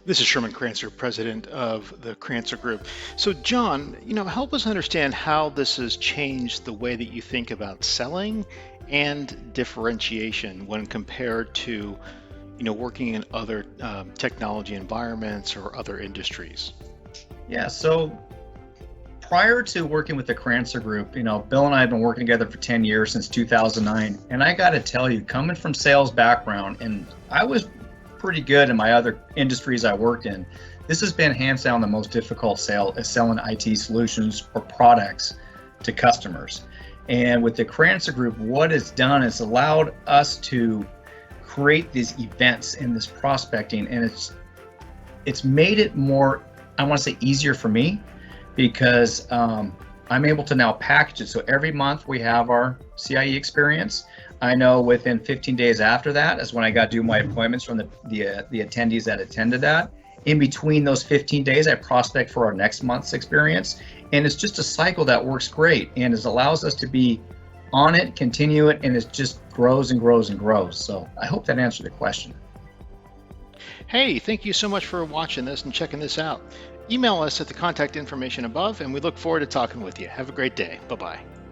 This is Sherman Crancer, president of the Crancer Group. So, John, help us understand how this has changed the way that you think about selling and differentiation when compared to, working in other technology environments or other industries. Yeah, so prior to working with the Crancer Group, Bill and I have been working together for 10 years since 2009. And I got to tell you, coming from sales background, and I was pretty good in my other industries I worked in, this has been hands down the most difficult sale is selling IT solutions or products to customers. And with the Crancer Group, what it's done is allowed us to create these events in this prospecting, and it's made it more, I want to say, easier for me because I'm able to now package it. So every month we have our CIE experience. I know within 15 days after that is when I got to do my appointments from the attendees that attended that. In between those 15 days, I prospect for our next month's experience. And it's just a cycle that works great and it allows us to be on it, continue it, and it just grows and grows and grows. So I hope that answered the question. Hey, thank you so much for watching this and checking this out. Email us at the contact information above, and we look forward to talking with you. Have a great day. Bye-bye.